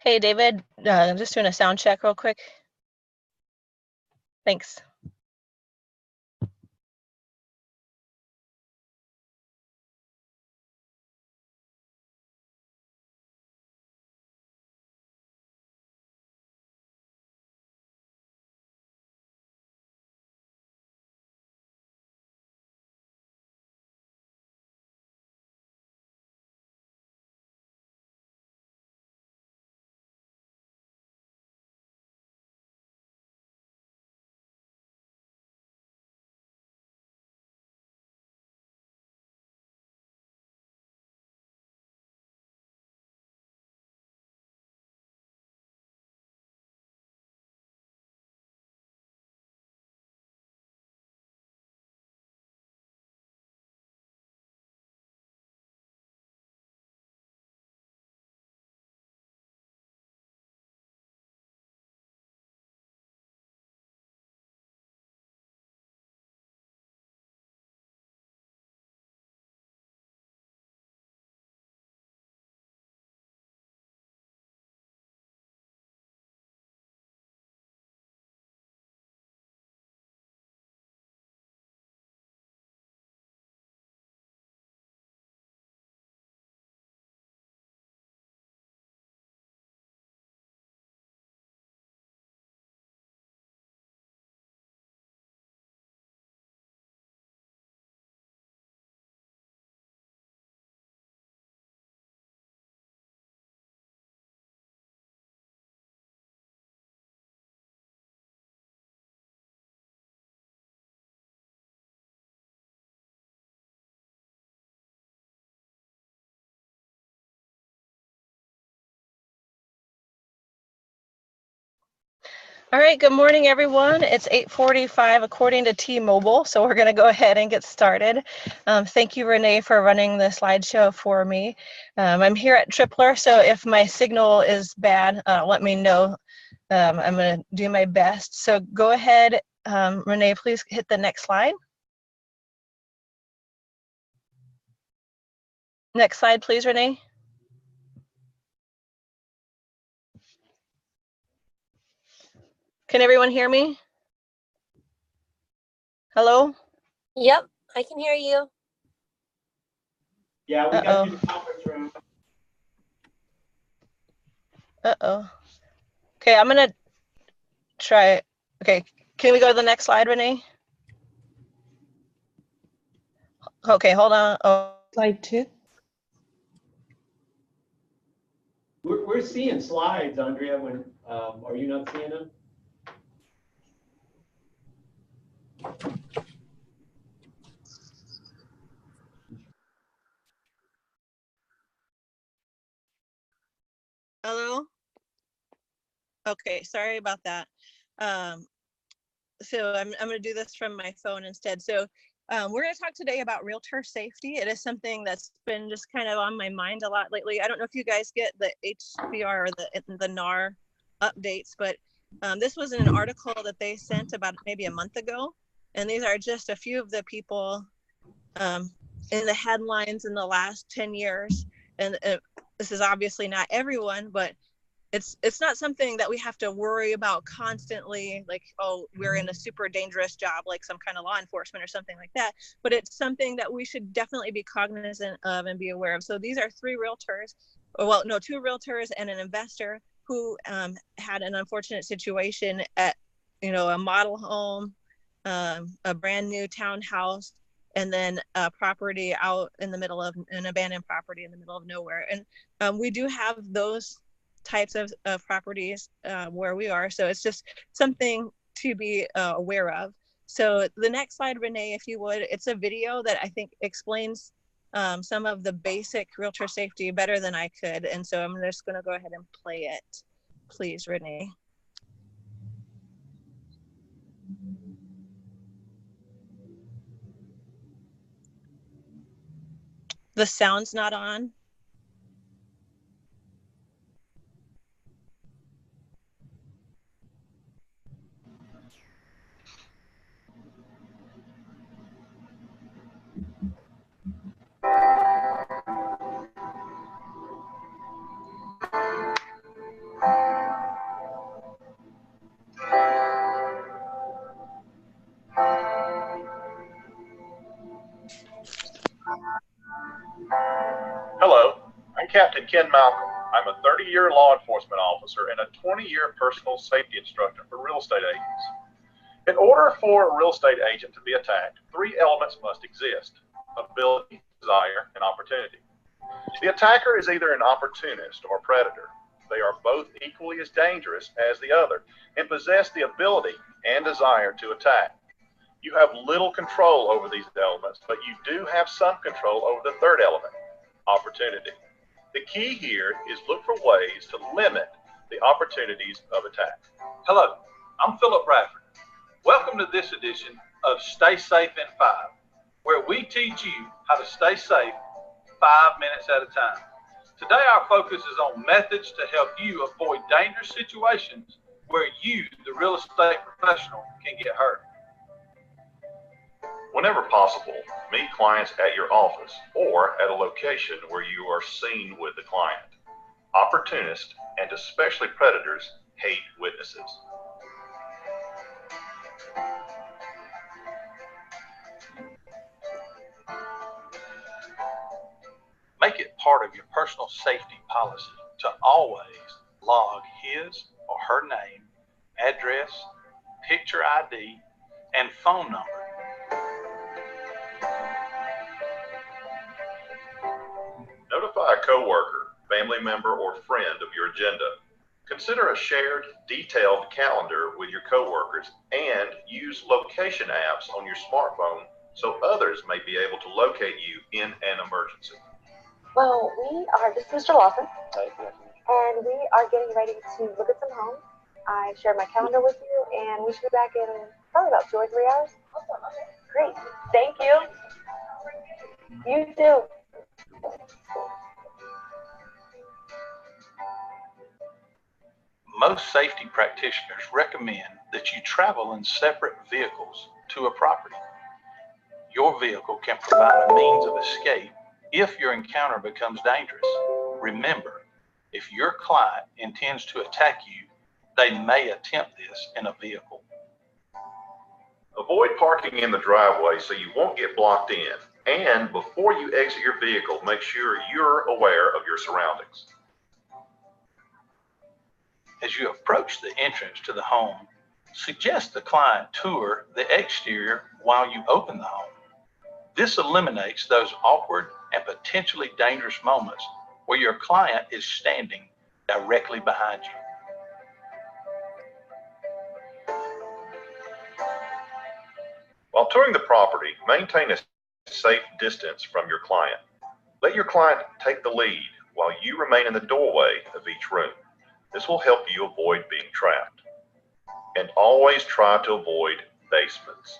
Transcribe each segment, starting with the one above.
Hey, David, I'm just doing a sound check real quick. Thanks. All right, good morning, everyone. It's 8:45 according to T-Mobile, so we're going to go ahead and get started. Thank you, Renee, for running the slideshow for me. I'm here at Tripler, so if my signal is bad, let me know. I'm going to do my best. So go ahead, Renee, please hit the next slide. Next slide, please, Renee. Can everyone hear me? Hello? Yep, I can hear you. Yeah, we got you in the conference room. Okay, I'm gonna try. Okay, can we go to the next slide, Renee? Okay, hold on. Oh, Slide 2. We're seeing slides, Andrea. When are you not seeing them? hello? Okay, sorry about that. So I'm going to do this from my phone instead. So we're going to talk today about realtor safety. It is something that's been just kind of on my mind a lot lately. I don't know if you guys get the HBR or the NAR updates, but this was in an article that they sent about maybe a month ago. And these are just a few of the people in the headlines in the last 10 years. And this is obviously not everyone, but it's not something that we have to worry about constantly, like, oh, we're in a super dangerous job, like some kind of law enforcement or something like that. But it's something that we should definitely be cognizant of and be aware of. So these are two realtors and an investor who had an unfortunate situation at, a model home, a brand new townhouse, and then a property out in the middle of an abandoned property in the middle of nowhere. And we do have those types of properties where we are. So it's just something to be aware of. So the next slide, Renee, if you would, it's a video that I think explains some of the basic realtor safety better than I could. And so I'm just going to go ahead and play it. Please, Renee. The sound's not on. Captain Ken Malcolm. I'm a 30-year law enforcement officer and a 20-year personal safety instructor for real estate agents. In order for a real estate agent to be attacked, 3 elements must exist: ability, desire, and opportunity. The attacker is either an opportunist or predator. They are both equally as dangerous as the other and possess the ability and desire to attack. You have little control over these elements, but you do have some control over the third element, opportunity. The key here is look for ways to limit the opportunities of attack. Hello, I'm Philip Bradford. Welcome to this edition of Stay Safe in 5, where we teach you how to stay safe 5 minutes at a time. Today our focus is on methods to help you avoid dangerous situations where you, the real estate professional, can get hurt. Whenever possible, meet clients at your office or at a location where you are seen with the client. Opportunists, and especially predators, hate witnesses. Make it part of your personal safety policy to always log his or her name, address, picture ID, and phone number. Notify a coworker, family member, or friend of your agenda. Consider a shared, detailed calendar with your coworkers and use location apps on your smartphone so others may be able to locate you in an emergency. Well, this is Mr. Lawson, and we are getting ready to look at some homes. I shared my calendar with you, and we should be back in probably about 2 or 3 hours. Great, thank you. You too. Most safety practitioners recommend that you travel in separate vehicles to a property. Your vehicle can provide a means of escape if your encounter becomes dangerous. Remember, if your client intends to attack you, they may attempt this in a vehicle. Avoid parking in the driveway so you won't get blocked in. And before you exit your vehicle, make sure you're aware of your surroundings. As you approach the entrance to the home, suggest the client tour the exterior while you open the home. This eliminates those awkward and potentially dangerous moments where your client is standing directly behind you. While touring the property, maintain a safe distance from your client. Let your client take the lead while you remain in the doorway of each room. This will help you avoid being trapped. And always try to avoid basements.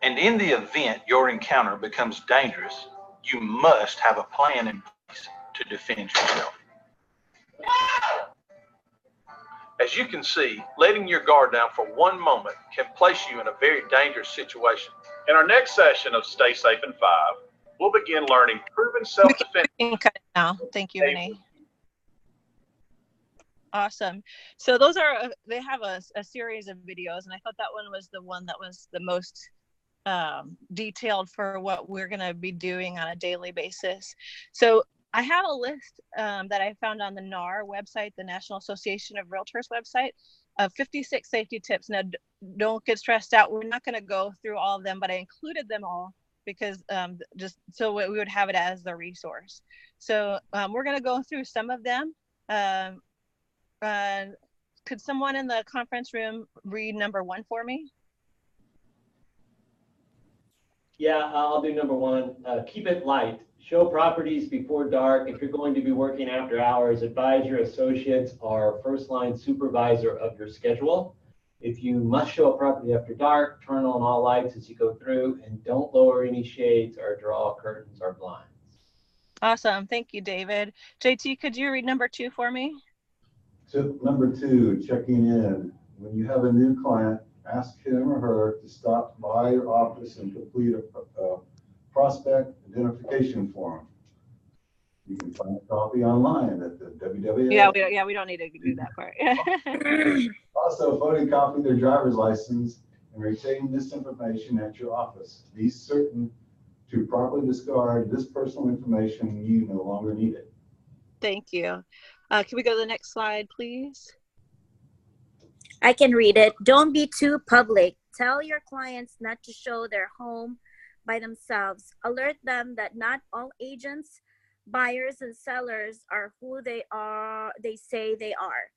And in the event your encounter becomes dangerous, you must have a plan in place to defend yourself. As you can see, letting your guard down for one moment can place you in a very dangerous situation. In our next session of Stay Safe in 5, we'll begin learning proven self-defense. We can cut it now. Thank you, Renee. Awesome. So those are, they have a series of videos, and I thought that one that was the most detailed for what we're going to be doing on a daily basis. So I have a list that I found on the NAR website, the National Association of Realtors website, of 56 safety tips. Now, don't get stressed out. We're not going to go through all of them, but I included them all because just so we would have it as the resource. So we're going to go through some of them. Could someone in the conference room read number 1 for me? Yeah, I'll do number 1. Keep it light. Show properties before dark. If you're going to be working after hours, advise your associates or first line supervisor of your schedule. If you must show a property after dark, turn on all lights as you go through, and don't lower any shades or draw curtains or blinds. Awesome. Thank you, David. JT, could you read number 2 for me? Tip number 2, checking in. When you have a new client, ask him or her to stop by your office and complete a prospect identification form. You can find a copy online at the www. Yeah, we don't need to do that part. Also, photocopy their driver's license and retain this information at your office. Be certain to properly discard this personal information. You no longer need it. Thank you. Can we go to the next slide, please? I can read it. Don't be too public. Tell your clients not to show their home by themselves. Alert them that not all agents, buyers, and sellers are who they say they are.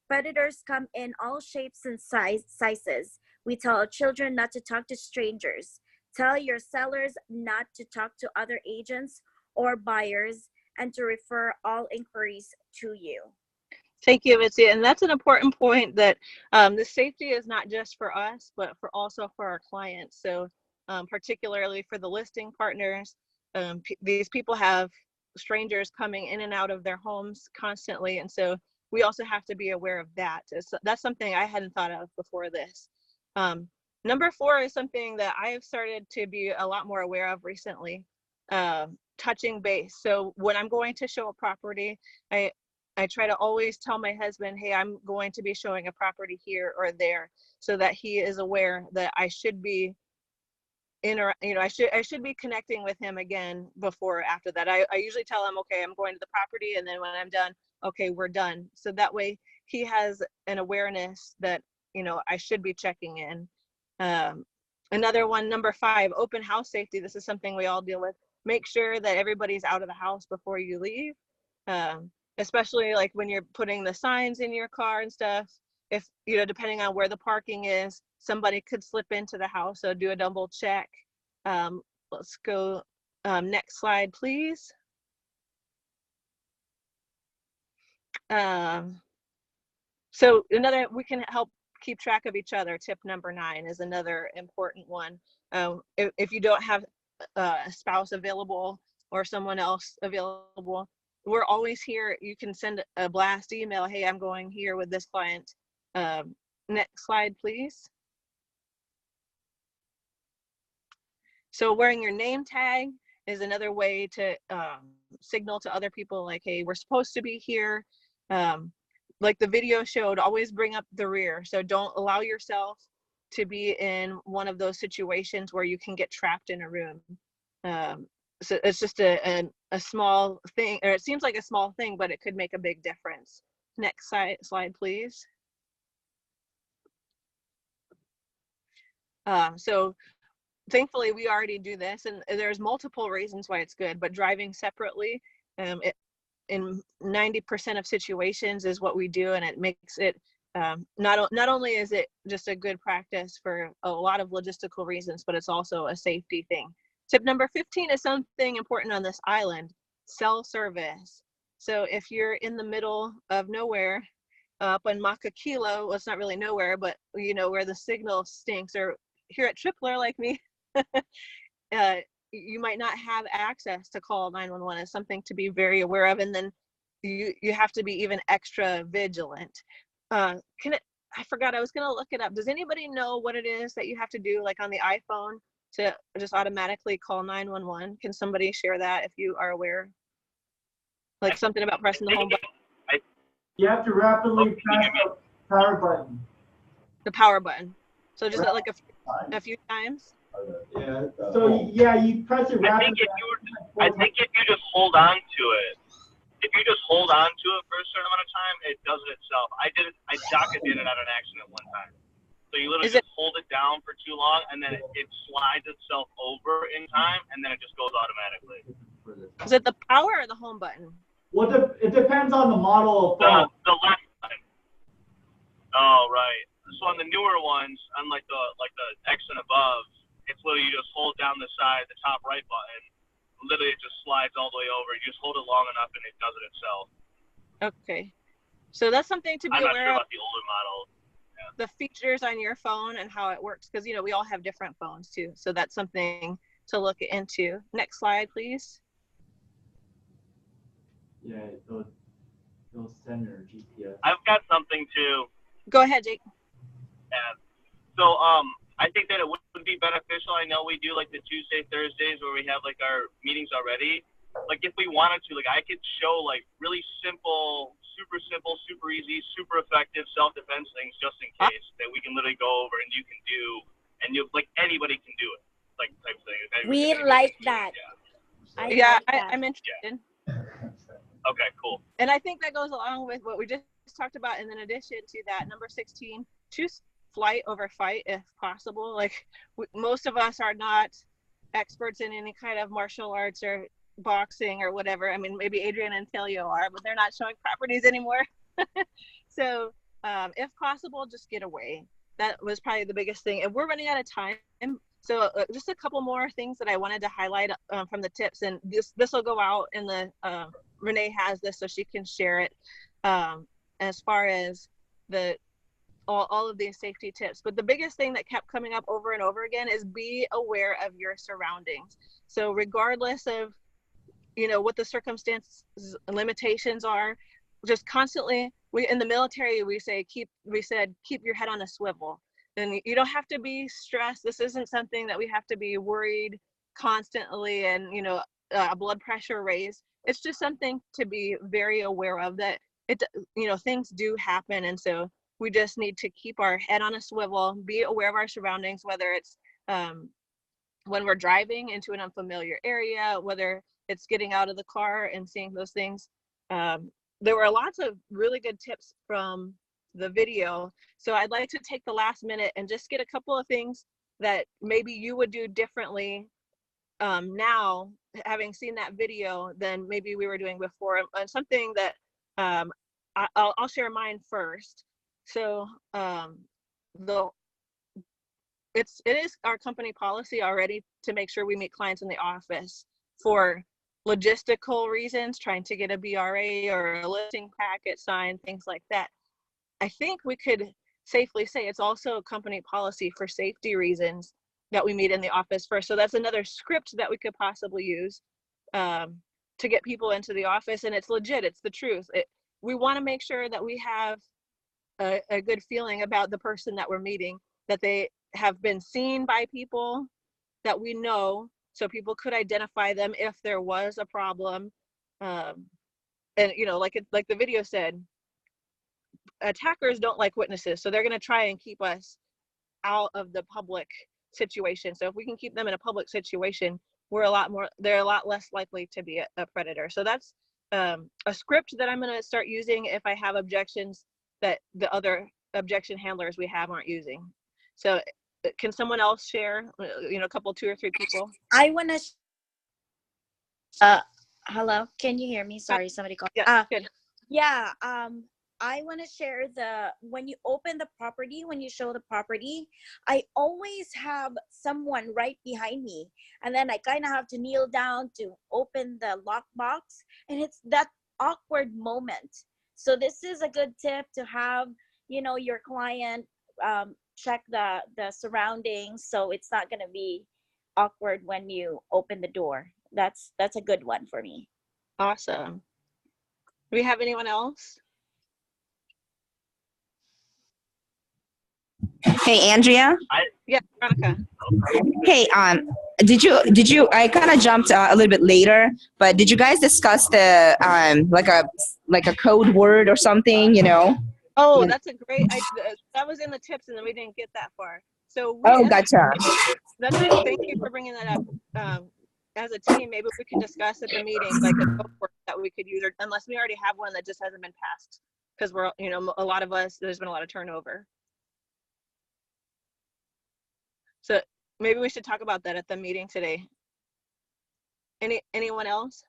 Predators come in all shapes and sizes. We tell our children not to talk to strangers. Tell your sellers not to talk to other agents or buyers and to refer all inquiries to you. Thank you, Mitzi. And that's an important point, that the safety is not just for us, but also for our clients. So particularly for the listing partners, these people have strangers coming in and out of their homes constantly. And so we also have to be aware of that. That's something I hadn't thought of before this. Number 4 is something that I have started to be a lot more aware of recently, touching base. So when I'm going to show a property, I try to always tell my husband, hey, I'm going to be showing a property here or there, so that he is aware that I should be I should be connecting with him again before or after that. I usually tell him, okay, I'm going to the property, and then when I'm done, okay, we're done. So that way he has an awareness that, I should be checking in. Another one, number 5, open house safety. This is something we all deal with. Make sure that everybody's out of the house before you leave. Especially like when you're putting the signs in your car and stuff. If, depending on where the parking is, somebody could slip into the house, so do a double check. Let's go next slide, please. So we can help keep track of each other. Tip number 9 is another important one. If you don't have a spouse available or someone else available, we're always here. You can send a blast email. Hey, I'm going here with this client. Next slide, please. So wearing your name tag is another way to signal to other people, like, hey, we're supposed to be here. Like the video showed, always bring up the rear. So don't allow yourself to be in one of those situations where you can get trapped in a room. So it's just a small thing, or it seems like a small thing, but it could make a big difference. Next slide, please. So thankfully we already do this, and there's multiple reasons why it's good, but driving separately, in 90% of situations is what we do, and it makes it not only is it just a good practice for a lot of logistical reasons, but it's also a safety thing. Tip number 15 is something important on this island: cell service. So if you're in the middle of nowhere, up in Makakilo, well, it's not really nowhere, but where the signal stinks, or here at Tripler like me, you might not have access to call 911. Is something to be very aware of, and then you have to be even extra vigilant. I forgot, I was gonna look it up. Does anybody know what it is that you have to do, like on the iPhone, to just automatically call 911? Can somebody share that if you are aware? Like something about pressing the home button. You have to rapidly press the power button. The power button. So just like a few times. Yeah. So yeah, you press it rapidly. I think if you just hold on to it, for a certain amount of time, it does it itself. Jaka did it on an accident one time. So you literally just hold it down for too long, and then it slides itself over in time, and then it just goes automatically. Is it the power or the home button? Well, it depends on the model of phone. The left button. Oh, right. So on the newer ones, on like the X and above, it's literally you just hold down the side, the top right button. Literally, it just slides all the way over. You just hold it long enough, and it does it itself. Okay. So that's something to be aware of. I'm not sure about the older model. Yeah. The features on your phone and how it works, because we all have different phones too. So that's something to look into. Next slide, please. Yeah, they'll send your GPS. I've got something too. Go ahead, Jake. Yeah. So I think that it would be beneficial. I know we do like the Tuesday, Thursdays where we have like our meetings already. Like if we wanted to, like I could show like really simple, super easy, super effective self-defense things just in case that we can literally go over and you can do, and like anybody can do it. like type thing. We like that. Yeah. I'm interested. Okay, cool. And I think that goes along with what we just talked about. And in addition to that, number 16, choose flight over fight if possible. Like most of us are not experts in any kind of martial arts or boxing or whatever. I mean, maybe Adrian and Telio are, but they're not showing properties anymore. So if possible, just get away. That was probably the biggest thing. And we're running out of time. So just a couple more things that I wanted to highlight from the tips. And this will go out in the, Renee has this so she can share it as far as all of these safety tips. But the biggest thing that kept coming up over and over again is be aware of your surroundings. So regardless of, what the circumstances limitations are, just constantly, in the military, we said, keep your head on a swivel. And you don't have to be stressed. This isn't something that we have to be worried constantly and, blood pressure raised. It's just something to be very aware of, that things do happen. And so we just need to keep our head on a swivel, be aware of our surroundings, whether it's when we're driving into an unfamiliar area, whether it's getting out of the car and seeing those things. There were lots of really good tips from the video. So I'd like to take the last minute and just get a couple of things that maybe you would do differently now, having seen that video, than maybe we were doing before. And something that I'll share mine first. So it is our company policy already to make sure we meet clients in the office for logistical reasons, trying to get a BRA or a listing packet signed, things like that. I think we could safely say it's also a company policy for safety reasons that we meet in the office first. So that's another script that we could possibly use to get people into the office. And it's legit, it's the truth. We want to make sure that we have a good feeling about the person that we're meeting, that they have been seen by people that we know, so people could identify them if there was a problem. And like the video said, attackers don't like witnesses, so they're going to try and keep us out of the public situation. So if we can keep them in a public situation, they're a lot less likely to be a predator. So that's a script that I'm going to start using if I have objections that the other objection handlers we have aren't using. So can someone else share, a couple, 2 or 3 people? I want to, hello, can you hear me? Sorry, somebody called. Yeah, good. Yeah, I want to share when you open the property, when you show the property, I always have someone right behind me. And then I kind of have to kneel down to open the lockbox. And it's that awkward moment. So this is a good tip to have, your client check the surroundings, so it's not going to be awkward when you open the door. That's a good one for me. Awesome. Do we have anyone else? Hey, Andrea. Yeah, Veronica. Hey, did you? I kind of jumped a little bit later, but did you guys discuss the like a code word or something? Oh, that's a great idea. That was in the tips, and then we didn't get that far. So gotcha. Thank you for bringing that up. As a team, maybe we can discuss at the meeting like a code word that we could use, or unless we already have one that just hasn't been passed, because we're a lot of us, there's been a lot of turnover. So maybe we should talk about that at the meeting today. Anyone else?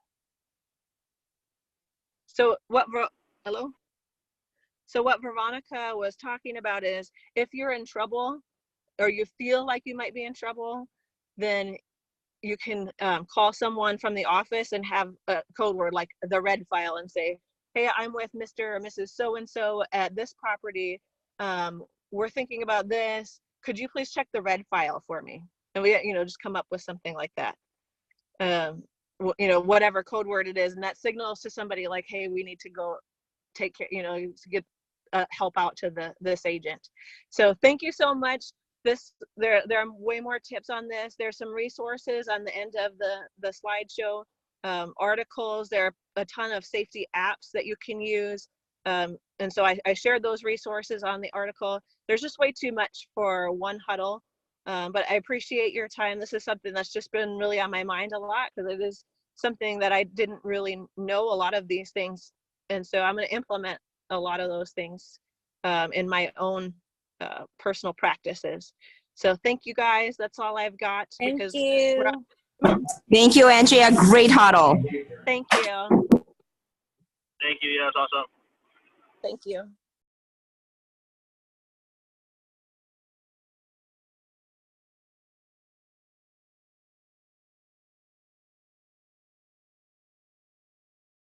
So hello? So what Veronica was talking about is, if you're in trouble or you feel like you might be in trouble, then you can call someone from the office and have a code word like the red file and say, hey, I'm with Mr. or Mrs. So-and-so at this property. We're thinking about this. Could you please check the red file for me? And we, just come up with something like that. Whatever code word it is, and that signals to somebody like, hey, we need to go take care, to get help out to this agent. So thank you so much. There are way more tips on this. There's some resources on the end of the slideshow, articles. There are a ton of safety apps that you can use. And so I shared those resources on the article. There's just way too much for one huddle. But I appreciate your time. This is something that's just been really on my mind a lot, because it is something that I didn't really know a lot of these things. And so I'm going to implement a lot of those things in my own personal practices. So thank you guys. That's all I've got. Thank you. Thank you, Andrea. Great huddle. Thank you. Thank you. Yeah, that's awesome. Thank you.